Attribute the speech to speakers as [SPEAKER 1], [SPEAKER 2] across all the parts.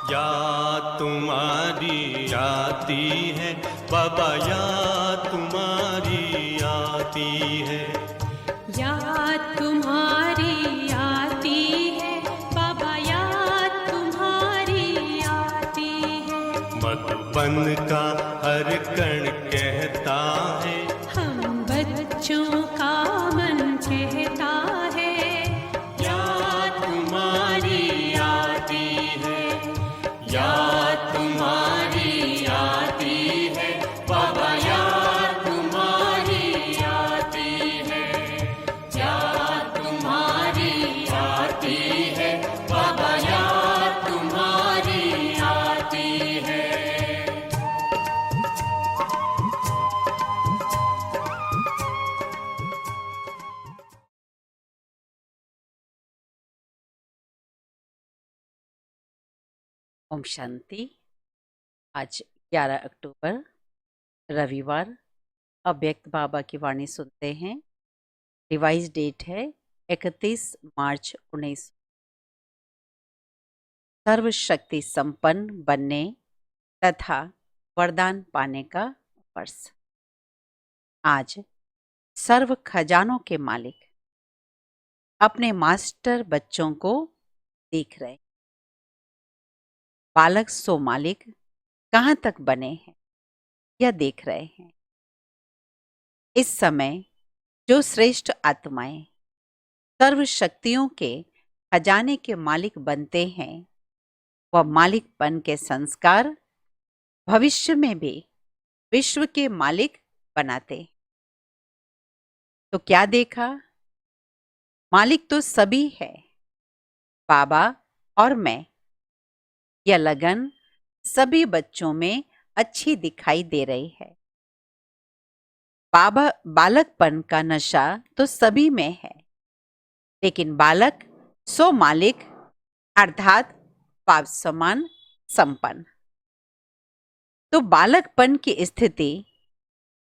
[SPEAKER 1] याद तुम्हारी आती है बाबा, याद तुम्हारी आती है।
[SPEAKER 2] याद तुम्हारी आती है बाबा, याद तुम्हारी आती है।
[SPEAKER 1] मधुबन का हर कण कहता है,
[SPEAKER 2] हम बच्चों का मन कहता है,
[SPEAKER 1] याद तुम्हारी आती है, याद तुम्हारी आती है बाबा, याद तुम्हारी आती है, याद तुम्हारी आती है बाबा, याद तुम्हारी आती है।
[SPEAKER 3] ओम शांति। आज 11 अक्टूबर रविवार अव्यक्त बाबा की वाणी सुनते हैं। रिवाइज डेट है 31 मार्च 19। सर्वशक्ति संपन्न बनने तथा वरदान पाने का वर्ष। आज सर्व खजानों के मालिक अपने मास्टर बच्चों को देख रहे। बालक सो मालिक कहाँ तक बने हैं यह देख रहे हैं। इस समय जो श्रेष्ठ आत्माएं सर्व शक्तियों के खजाने के मालिक बनते हैं, वह मालिकपन के संस्कार भविष्य में भी विश्व के मालिक बनाते। तो क्या देखा? मालिक तो सभी है, बाबा और मैं। यह लगन सभी बच्चों में अच्छी दिखाई दे रही है। बालकपन का नशा तो सभी में है, लेकिन बालक सो मालिक अर्थात पाप समान संपन्न। तो बालकपन की स्थिति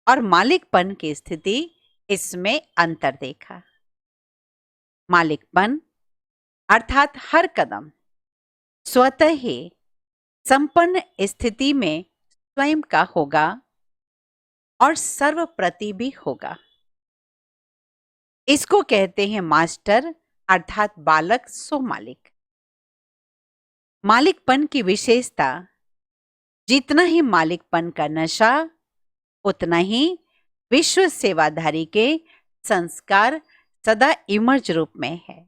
[SPEAKER 3] और मालिकपन की स्थिति, इसमें अंतर देखा। मालिकपन अर्थात हर कदम स्वतः ही संपन्न स्थिति में स्वयं का होगा और सर्वप्रति भी होगा। इसको कहते हैं मास्टर अर्थात बालक सो मालिक। मालिकपन की विशेषता, जितना ही मालिकपन का नशा, उतना ही विश्व सेवाधारी के संस्कार सदा इमर्ज रूप में है।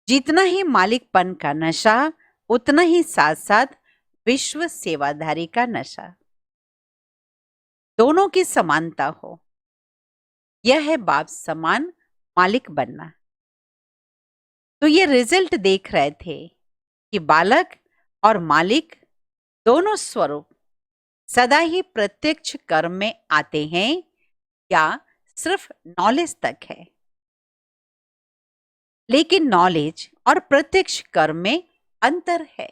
[SPEAKER 3] जितना ही मालिकपन का नशा, उतना ही साथ साथ विश्व सेवाधारी का नशा। दोनों की समानता हो, यह है बाप समान मालिक बनना। तो ये रिजल्ट देख रहे थे कि बालक और मालिक दोनों स्वरूप सदा ही प्रत्यक्ष कर्म में आते हैं या सिर्फ नॉलेज तक है। लेकिन नॉलेज और प्रत्यक्ष कर्म में अंतर है।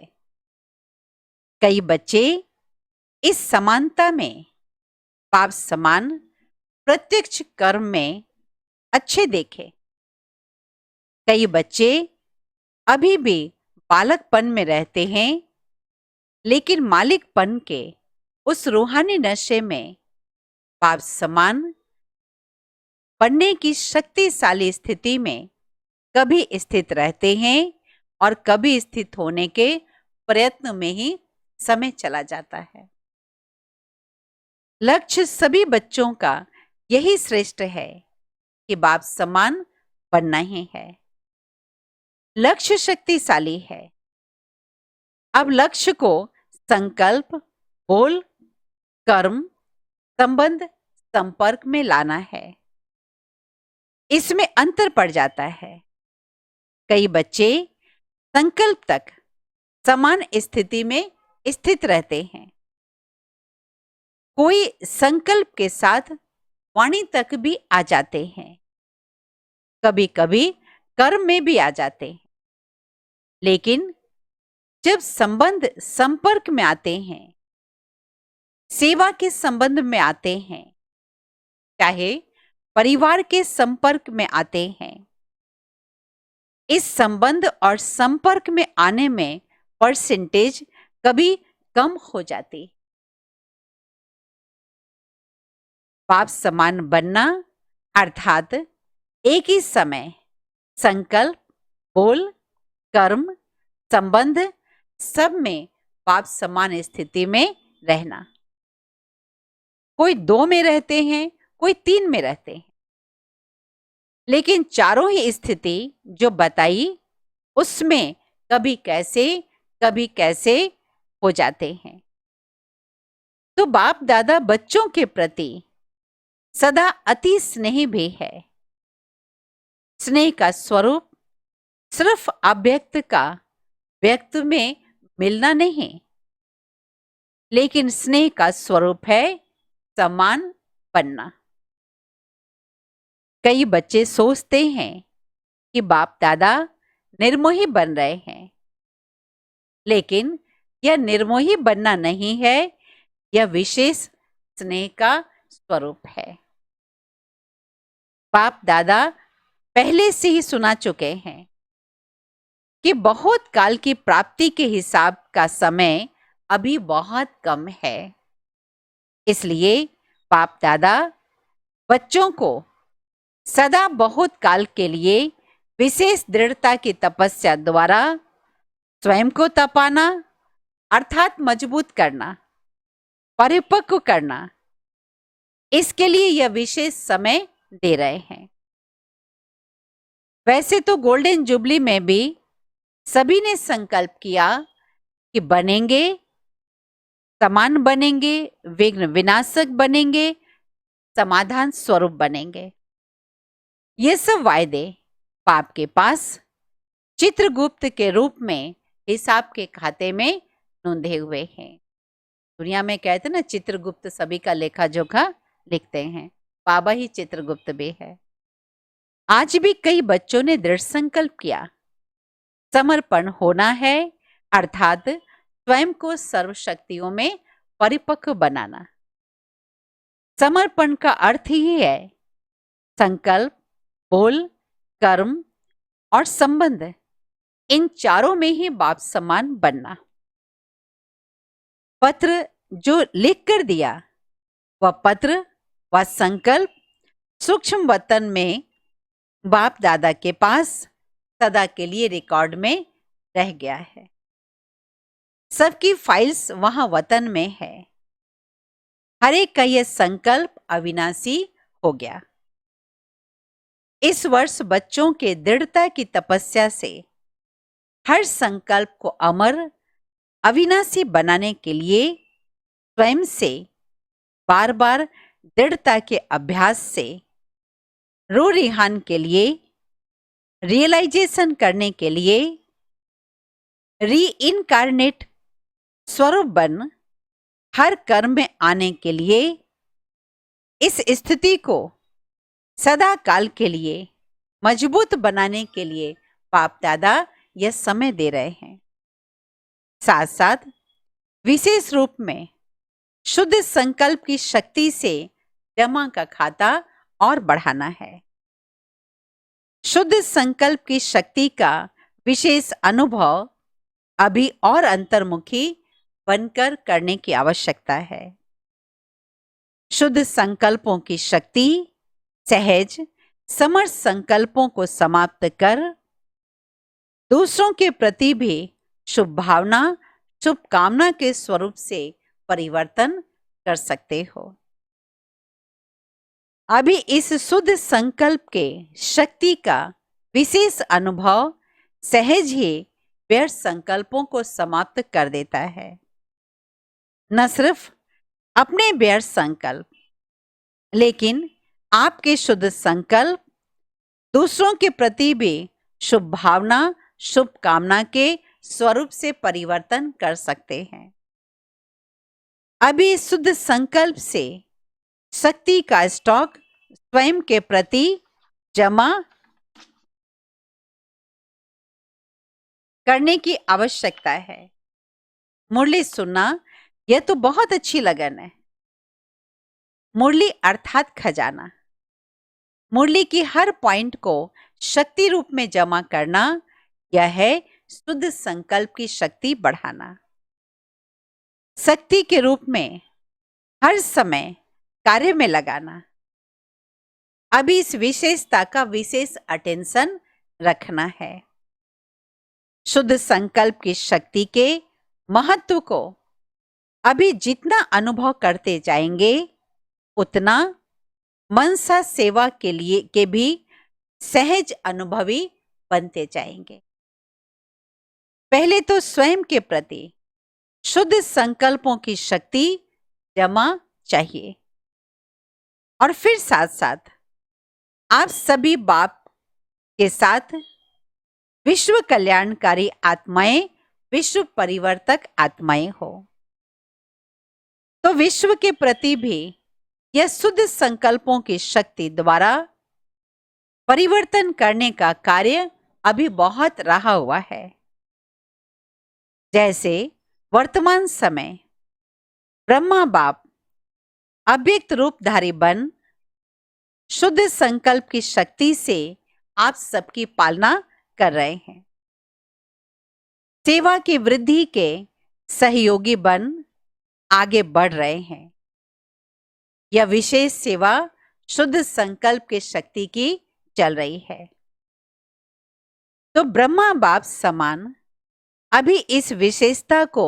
[SPEAKER 3] कई बच्चे इस समानता में पाप समान प्रत्यक्ष कर्म में अच्छे देखे। कई बच्चे अभी भी बालकपन में रहते हैं, लेकिन मालिकपन के उस रूहानी नशे में पाप समान बनने की शक्तिशाली स्थिति में कभी स्थित रहते हैं और कभी स्थित होने के प्रयत्न में ही समय चला जाता है। लक्ष्य सभी बच्चों का यही श्रेष्ठ है कि बाप समान बनना ही है। लक्ष्य शक्तिशाली है। अब लक्ष्य को संकल्प, बोल, कर्म, संबंध, संपर्क में लाना है। इसमें अंतर पड़ जाता है। कई बच्चे संकल्प तक समान स्थिति में स्थित रहते हैं। कोई संकल्प के साथ वाणी तक भी आ जाते हैं, कभी कभी कर्म में भी आ जाते हैं। लेकिन जब संबंध संपर्क में आते हैं, सेवा के संबंध में आते हैं, चाहे परिवार के संपर्क में आते हैं, इस संबंध और संपर्क में आने में परसेंटेज कभी कम हो जाती। बाप समान बनना अर्थात एक ही समय संकल्प, बोल, कर्म, संबंध सब में बाप समान स्थिति में रहना। कोई 2 में रहते हैं, कोई 3 में रहते हैं, लेकिन चारों ही स्थिति जो बताई उसमें कभी कैसे हो जाते हैं। तो बाप दादा बच्चों के प्रति सदा अति स्नेही भी है। स्नेह का स्वरूप सिर्फ अव्यक्त का व्यक्त में मिलना नहीं, लेकिन स्नेह का स्वरूप है समान बनना। कई बच्चे सोचते हैं कि बाप दादा निर्मोही बन रहे हैं, लेकिन यह निर्मोही बनना नहीं है, यह विशेष स्नेह का स्वरूप है। बाप दादा पहले से ही सुना चुके हैं कि बहुत काल की प्राप्ति के हिसाब का समय अभी बहुत कम है। इसलिए बाप दादा बच्चों को सदा बहुत काल के लिए विशेष दृढ़ता की तपस्या द्वारा स्वयं को तपाना अर्थात मजबूत करना, परिपक्व करना, इसके लिए यह विशेष समय दे रहे हैं। वैसे तो गोल्डन जुबली में भी सभी ने संकल्प किया कि बनेंगे, समान बनेंगे, विघ्न विनाशक बनेंगे, समाधान स्वरूप बनेंगे। ये सब वायदे बाप के पास चित्रगुप्त के रूप में हिसाब के खाते में नोंधे हुए हैं। दुनिया में कहते ना चित्रगुप्त सभी का लेखा जोखा लिखते हैं, बाबा ही चित्रगुप्त भी है। आज भी कई बच्चों ने दृढ़ संकल्प किया, समर्पण होना है अर्थात स्वयं को सर्वशक्तियों में परिपक्व बनाना। समर्पण का अर्थ ही है संकल्प, बोल, कर्म और संबंध, इन चारों में ही बाप समान बनना। पत्र जो लिख कर दिया वह पत्र व संकल्प सूक्ष्म वतन में बाप दादा के पास सदा के लिए रिकॉर्ड में रह गया है। सबकी फाइल्स वहां वतन में है। हर एक का यह संकल्प अविनाशी हो गया। इस वर्ष बच्चों के दृढ़ता की तपस्या से हर संकल्प को अमर अविनाशी बनाने के लिए स्वयं से बार बार दृढ़ता के अभ्यास से रो रिहान के लिए, रियलाइजेशन करने के लिए, री इनकारनेट स्वरूप बन हर कर्म में आने के लिए, इस स्थिति को सदा काल के लिए मजबूत बनाने के लिए बाप दादा यह समय दे रहे हैं। साथ साथ विशेष रूप में शुद्ध संकल्प की शक्ति से जमा का खाता और बढ़ाना है। शुद्ध संकल्प की शक्ति का विशेष अनुभव अभी और अंतर्मुखी बनकर करने की आवश्यकता है। शुद्ध संकल्पों की शक्ति सहज समर्थ संकल्पों को समाप्त कर दूसरों के प्रति भी शुभ भावना, शुभकामना के स्वरूप से परिवर्तन कर सकते हो। अभी इस शुद्ध संकल्प के शक्ति का विशेष अनुभव सहज ही व्यर्थ संकल्पों को समाप्त कर देता है। न सिर्फ अपने व्यर्थ संकल्प, लेकिन आपके शुद्ध संकल्प दूसरों के प्रति भी शुभ भावना, शुभकामना के स्वरूप से परिवर्तन कर सकते हैं। अभी शुद्ध संकल्प से शक्ति का स्टॉक स्वयं के प्रति जमा करने की आवश्यकता है। मुरली सुनना यह तो बहुत अच्छी लगन है। मुरली अर्थात खजाना, मुरली की हर पॉइंट को शक्ति रूप में जमा करना, यह है शुद्ध संकल्प की शक्ति बढ़ाना, शक्ति के रूप में हर समय कार्य में लगाना। अभी इस विशेषता का विशेष अटेंशन रखना है। शुद्ध संकल्प की शक्ति के महत्व को अभी जितना अनुभव करते जाएंगे उतना मनसा सेवा के लिए के भी सहज अनुभवी बनते जाएंगे। पहले तो स्वयं के प्रति शुद्ध संकल्पों की शक्ति जमा चाहिए और फिर साथ साथ आप सभी बाप के साथ विश्व कल्याणकारी आत्माएं, विश्व परिवर्तक आत्माएं हो। तो विश्व के प्रति भी यह शुद्ध संकल्पों की शक्ति द्वारा परिवर्तन करने का कार्य अभी बहुत रहा हुआ है। जैसे वर्तमान समय ब्रह्मा बाप अव्यक्त रूपधारी बन शुद्ध संकल्प की शक्ति से आप सबकी पालना कर रहे हैं। सेवा की वृद्धि के सहयोगी बन आगे बढ़ रहे हैं। यह विशेष सेवा शुद्ध संकल्प की शक्ति की चल रही है। तो ब्रह्मा बाप समान अभी इस विशेषता को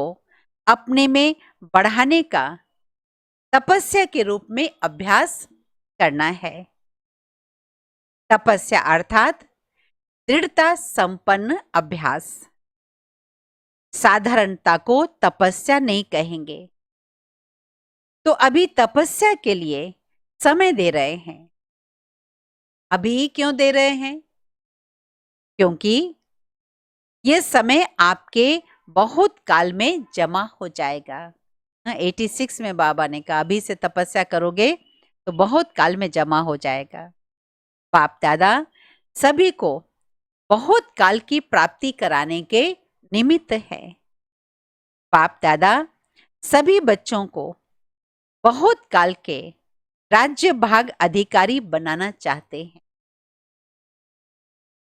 [SPEAKER 3] अपने में बढ़ाने का तपस्या के रूप में अभ्यास करना है। तपस्या अर्थात दृढ़ता संपन्न अभ्यास। साधारणता को तपस्या नहीं कहेंगे। तो अभी तपस्या के लिए समय दे रहे हैं। अभी क्यों दे रहे हैं? क्योंकि यह समय आपके बहुत काल में जमा हो जाएगा। 86 में बाबा ने कहा अभी से तपस्या करोगे तो बहुत काल में जमा हो जाएगा। बाप दादा सभी को बहुत काल की प्राप्ति कराने के निमित्त है। बाप दादा सभी बच्चों को बहुत काल के राज्य भाग अधिकारी बनाना चाहते हैं।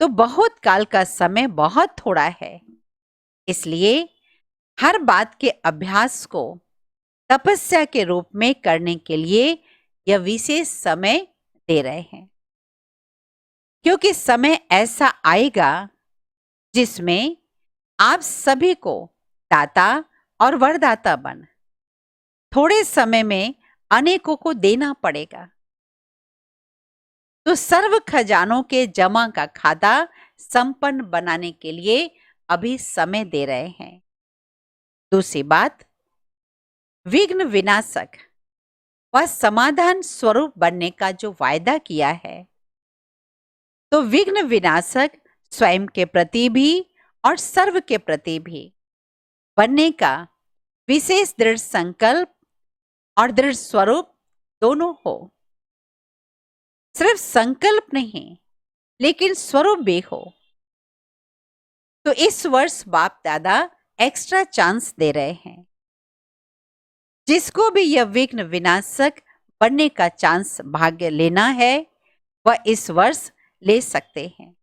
[SPEAKER 3] तो बहुत काल का समय बहुत थोड़ा है, इसलिए हर बात के अभ्यास को तपस्या के रूप में करने के लिए यह विशेष समय दे रहे हैं। क्योंकि समय ऐसा आएगा जिसमें आप सभी को दाता और वरदाता बन थोड़े समय में अनेकों को देना पड़ेगा। तो सर्व खजानों के जमा का खाता संपन्न बनाने के लिए अभी समय दे रहे हैं। दूसरी बात, विघ्न विनाशक व समाधान स्वरूप बनने का जो वायदा किया है, तो विघ्न विनाशक स्वयं के प्रति भी और सर्व के प्रति भी बनने का विशेष दृढ़ संकल्प और दृढ़ स्वरूप दोनों हो। सिर्फ संकल्प नहीं लेकिन स्वरूप भी हो। तो इस वर्ष बाप दादा एक्स्ट्रा चांस दे रहे हैं। जिसको भी यह विघ्न विनाशक बनने का चांस भाग्य लेना है वह इस वर्ष ले सकते हैं।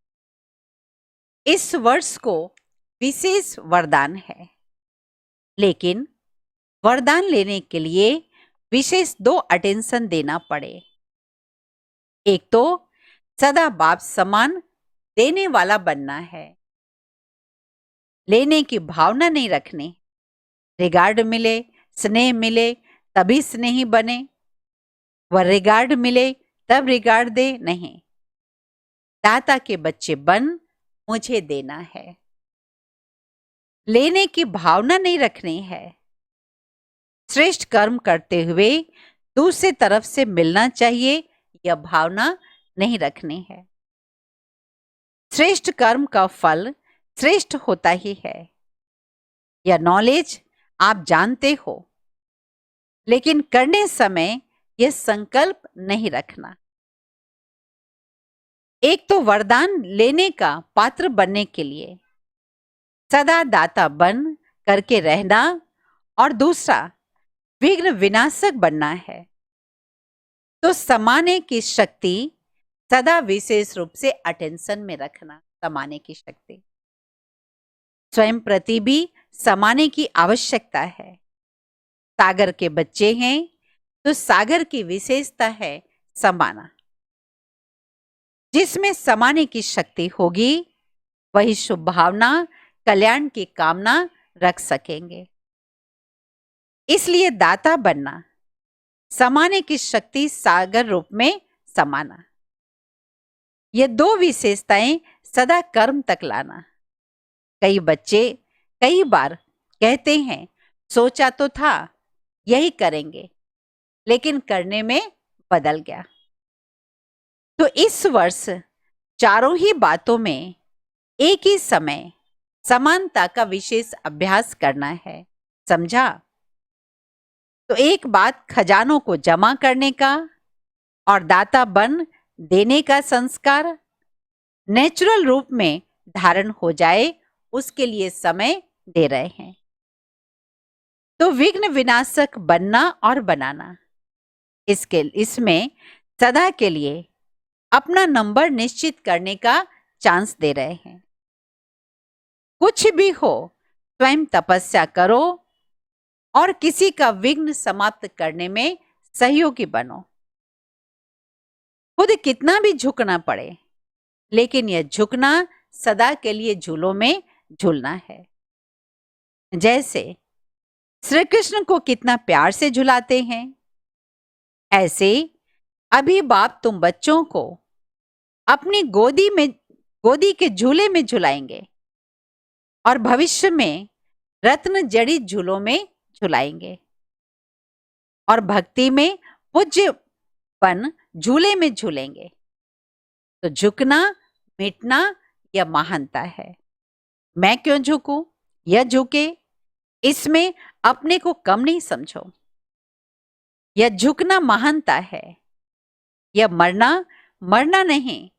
[SPEAKER 3] इस वर्ष को विशेष वरदान है, लेकिन वरदान लेने के लिए विशेष 2 अटेंशन देना पड़े। एक तो सदा बाप समान देने वाला बनना है, लेने की भावना नहीं रखनी। रिगार्ड मिले, स्नेह मिले तभी स्नेही बने, वह रिगार्ड मिले तब रिगार्ड दे नहीं। दाता के बच्चे बन मुझे देना है, लेने की भावना नहीं रखनी है। श्रेष्ठ कर्म करते हुए दूसरे तरफ से मिलना चाहिए, यह भावना नहीं रखनी है। श्रेष्ठ कर्म का फल श्रेष्ठ होता ही है, यह नॉलेज आप जानते हो, लेकिन करने समय यह संकल्प नहीं रखना। एक तो वरदान लेने का पात्र बनने के लिए सदा दाता बन करके रहना, और दूसरा विघ्न विनाशक बनना है। तो समाने की शक्ति सदा विशेष रूप से अटेंशन में रखना, समाने की शक्ति। स्वयं प्रति भी समाने की आवश्यकता है। सागर के बच्चे हैं तो सागर की विशेषता है समाना। जिसमें समाने की शक्ति होगी वही शुभ भावना, कल्याण की कामना रख सकेंगे। इसलिए दाता बनना, समाने की शक्ति सागर रूप में समाना, ये दो विशेषताएं सदा कर्म तक लाना। कई बच्चे कई बार कहते हैं सोचा तो था यही करेंगे, लेकिन करने में बदल गया। तो इस वर्ष चारों ही बातों में एक ही समय समानता का विशेष अभ्यास करना है, समझा? तो एक बात खजानों को जमा करने का और दाता बन देने का संस्कार नेचुरल रूप में धारण हो जाए, उसके लिए समय दे रहे हैं। तो विघ्न विनाशक बनना और बनाना, इसमें सदा के लिए अपना नंबर निश्चित करने का चांस दे रहे हैं। कुछ भी हो स्वयं तपस्या करो और किसी का विघ्न समाप्त करने में सहयोगी बनो। खुद कितना भी झुकना पड़े, लेकिन यह झुकना सदा के लिए झूलों में झूलना है। जैसे श्री कृष्ण को कितना प्यार से झुलाते हैं, ऐसे अभी बाप तुम बच्चों को अपनी गोदी के झूले में झुलाएंगे और भविष्य में रत्न जड़ित झूलों में झुलाएंगे और भक्ति में पूज्यपन झूले में झूलेंगे। तो झुकना मिटना यह महानता है। मैं क्यों झुकूं, यह झुके, इसमें अपने को कम नहीं समझो। यह झुकना महानता है। यह मरना नहीं,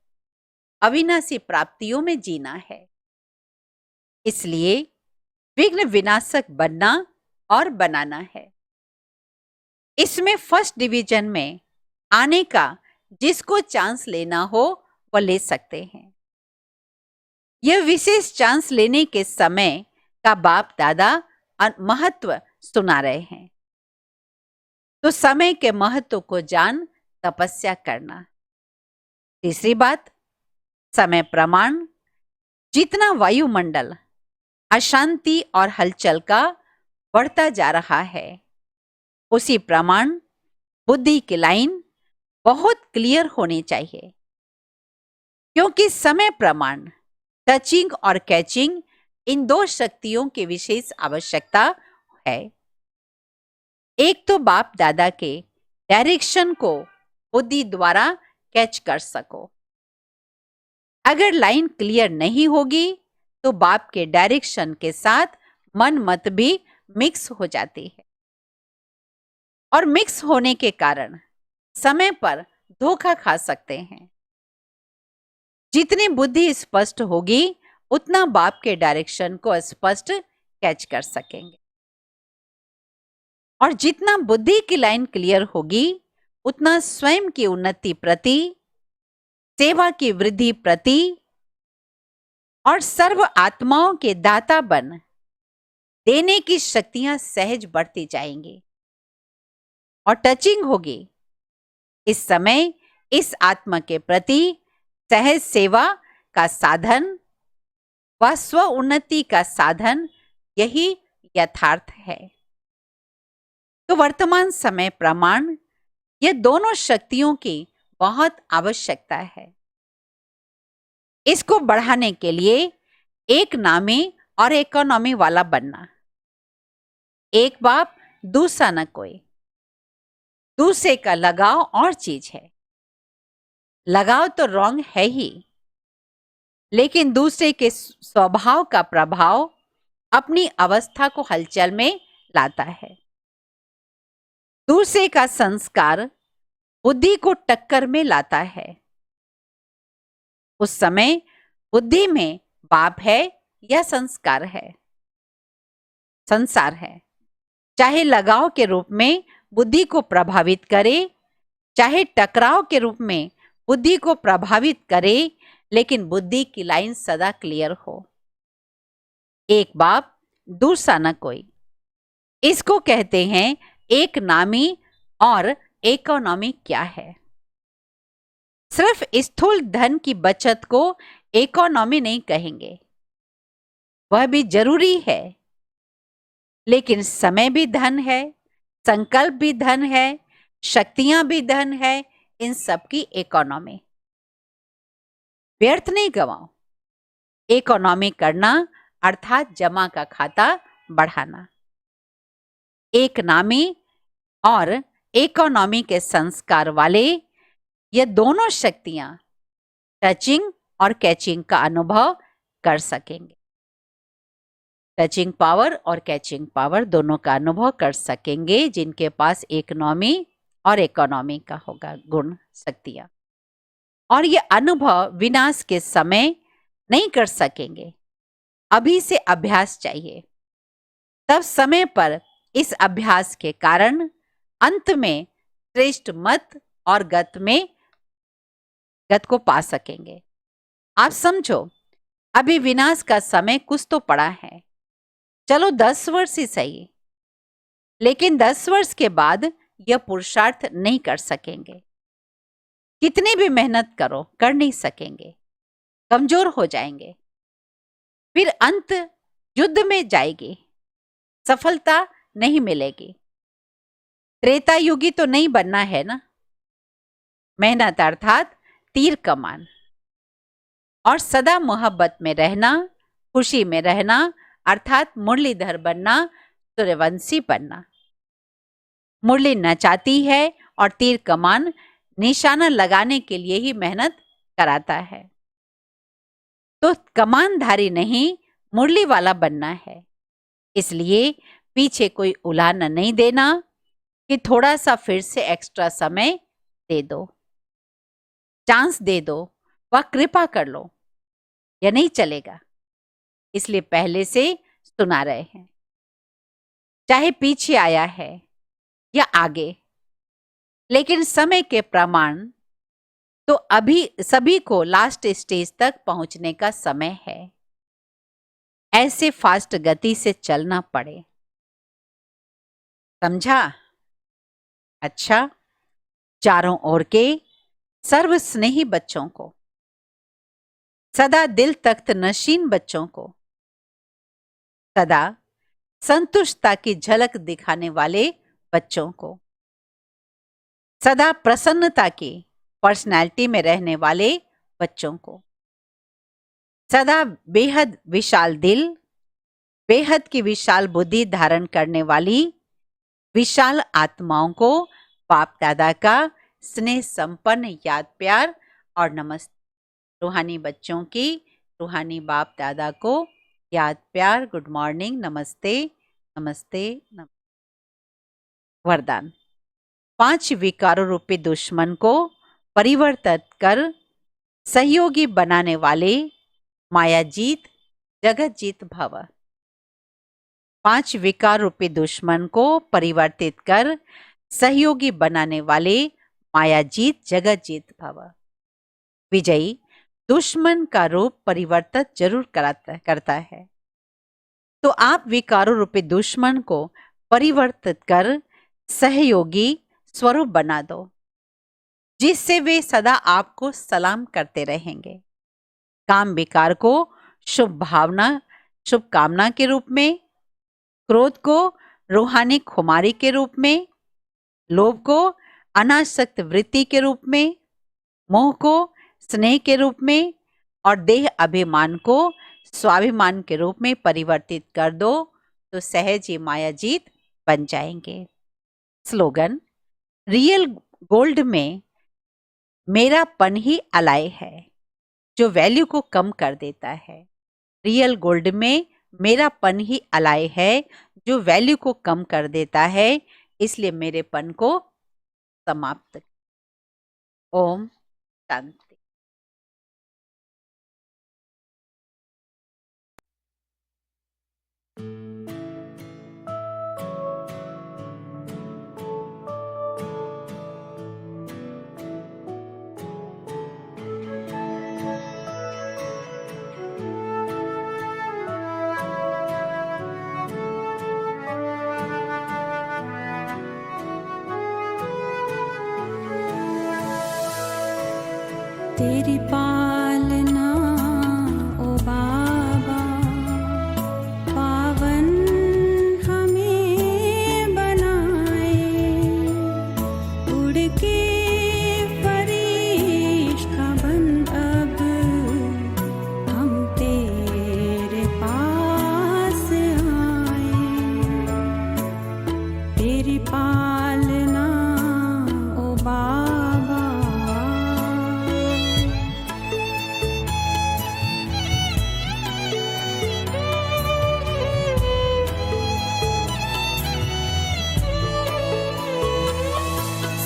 [SPEAKER 3] अविनाशी प्राप्तियों में जीना है। इसलिए विघ्न विनाशक बनना और बनाना है। इसमें फर्स्ट डिवीजन में आने का जिसको चांस लेना हो वह ले सकते हैं। यह विशेष चांस लेने के समय का बाप दादा महत्व सुना रहे हैं। तो समय के महत्व को जान तपस्या करना। तीसरी बात, समय प्रमाण, जितना वायुमंडल अशांति और हलचल का बढ़ता जा रहा है, उसी प्रमाण बुद्धि की लाइन बहुत क्लियर होनी चाहिए। क्योंकि समय प्रमाण, टचिंग और कैचिंग, इन दो शक्तियों की विशेष आवश्यकता है। एक तो बाप दादा के डायरेक्शन को बुद्धि द्वारा कैच कर सको। अगर लाइन क्लियर नहीं होगी तो बाप के डायरेक्शन के साथ मन मत भी मिक्स हो जाती है और मिक्स होने के कारण समय पर धोखा खा सकते हैं। जितनी बुद्धि स्पष्ट होगी उतना बाप के डायरेक्शन को स्पष्ट कैच कर सकेंगे और जितना बुद्धि की लाइन क्लियर होगी उतना स्वयं की उन्नति प्रति, सेवा की वृद्धि प्रति और सर्व आत्माओं के दाता बन देने की शक्तियां सहज बढ़ती जाएंगी और टचिंग होगी। इस समय इस आत्मा के प्रति सहज सेवा का साधन व स्व उन्नति का साधन यही यथार्थ है। तो वर्तमान समय प्रमाण, ये दोनों शक्तियों की बहुत आवश्यकता है। इसको बढ़ाने के लिए एक नामी और इकोनॉमी वाला बनना। एक बाप दूसरा न कोई, दूसरे का लगाव और चीज है। लगाव तो रॉन्ग है ही, लेकिन दूसरे के स्वभाव का प्रभाव अपनी अवस्था को हलचल में लाता है। दूसरे का संस्कार बुद्धि को टक्कर में लाता है। उस समय बुद्धि में बाप है या संस्कार है, संसार है। चाहे लगाव के रूप में बुद्धि को प्रभावित करे, चाहे टकराव के रूप में बुद्धि को प्रभावित करे, लेकिन बुद्धि की लाइन सदा क्लियर हो। एक बाप दूसरा न कोई। इसको कहते हैं एक नामी और इकोनॉमी क्या है। सिर्फ स्थूल धन की बचत को इकोनॉमी नहीं कहेंगे, वह भी जरूरी है, लेकिन समय भी धन है, संकल्प भी धन है, शक्तियां भी धन है, इन सब की इकोनॉमी। व्यर्थ नहीं गवाओ। इकोनॉमी करना अर्थात जमा का खाता बढ़ाना। एक नामी और इकोनॉमी के संस्कार वाले ये दोनों शक्तियां टचिंग और कैचिंग का अनुभव कर सकेंगे। टचिंग पावर और कैचिंग पावर दोनों का अनुभव कर सकेंगे जिनके पास इकोनॉमी और इकोनॉमी का होगा गुण, शक्तियां। और ये अनुभव विनाश के समय नहीं कर सकेंगे, अभी से अभ्यास चाहिए। तब समय पर इस अभ्यास के कारण अंत में श्रेष्ठ मत और गत को पा सकेंगे। आप समझो, अभी विनाश का समय कुछ तो पड़ा है, चलो 10 वर्ष ही सही, लेकिन 10 वर्ष के बाद यह पुरुषार्थ नहीं कर सकेंगे। कितनी भी मेहनत करो कर नहीं सकेंगे, कमजोर हो जाएंगे। फिर अंत युद्ध में जाएगी, सफलता नहीं मिलेगी। त्रेता युगी तो नहीं बनना है ना। मेहनत अर्थात तीर कमान, और सदा मोहब्बत में रहना, खुशी में रहना अर्थात मुरलीधर बनना, सूर्यवंशी बनना। मुरली नचाती है और तीर कमान निशाना लगाने के लिए ही मेहनत कराता है। तो कमानधारी नहीं, मुरली वाला बनना है। इसलिए पीछे कोई उलाहना नहीं देना कि थोड़ा सा फिर से एक्स्ट्रा समय दे दो, चांस दे दो, वह कृपा कर लो, यह नहीं चलेगा। इसलिए पहले से सुना रहे हैं, चाहे पीछे आया है या आगे, लेकिन समय के प्रमाण तो अभी सभी को लास्ट स्टेज तक पहुंचने का समय है। ऐसे फास्ट गति से चलना पड़े, समझा? अच्छा, चारों ओर के सर्व स्नेही बच्चों को, सदा दिल तख्त नशीन बच्चों को, सदा संतुष्टता की झलक दिखाने वाले बच्चों को, सदा प्रसन्नता की पर्सनैलिटी में रहने वाले बच्चों को, सदा बेहद विशाल दिल, बेहद की विशाल बुद्धि धारण करने वाली विशाल आत्माओं को बाप दादा का स्नेह संपन्न याद प्यार और नमस्ते। रूहानी बच्चों की रूहानी बाप दादा को याद प्यार, गुड मॉर्निंग, नमस्ते नमस्ते नमस्ते। वरदान, 5 विकारों रूपी दुश्मन को परिवर्तित कर सहयोगी बनाने वाले मायाजीत जगत जीत भव। 5 विकार रूपी दुश्मन को परिवर्तित कर सहयोगी बनाने वाले मायाजीत जगत जीत भव। विजयी दुश्मन का रूप परिवर्तित जरूर करता है, तो आप विकारों रूपी दुश्मन को परिवर्तित कर सहयोगी स्वरूप बना दो, जिससे वे सदा आपको सलाम करते रहेंगे। काम विकार को शुभ भावना, शुभ कामना के रूप में, क्रोध को रूहानी खुमारी के रूप में, लोभ को अनासक्त वृत्ति के रूप में, मोह को स्नेह के रूप में और देह अभिमान को स्वाभिमान के रूप में परिवर्तित कर दो, तो सहज ही मायाजीत बन जाएंगे। स्लोगन, रियल गोल्ड में मेरापन ही अलाय है, जो वैल्यू को कम कर देता है। रियल गोल्ड में मेरापन ही अलाय है, जो वैल्यू को कम कर देता है, इसलिए मेरेपन को समाप्त। ओम शांति।
[SPEAKER 2] तेरी पालना ओ बाबा पावन हमें बनाए, उड़ के फरिश्ता बन अब हम तेरे पास आए। तेरी पालना ओ बाबा।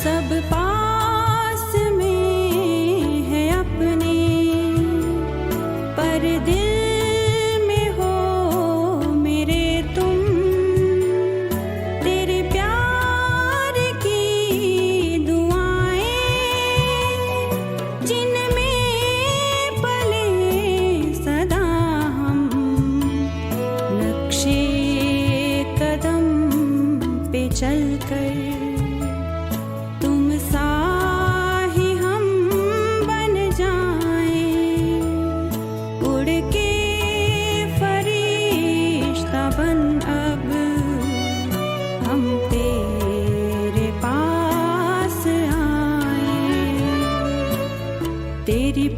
[SPEAKER 2] सब पास में है अपने, पर दिल में हो मेरे तुम। तेरे प्यार की दुआएं जिनमें पले सदा हम, नक्शे कदम पे चलकर तुम सा ही हम बन जाएं, उड़ के फरिश्ता बन अब हम तेरे पास आए। तेरी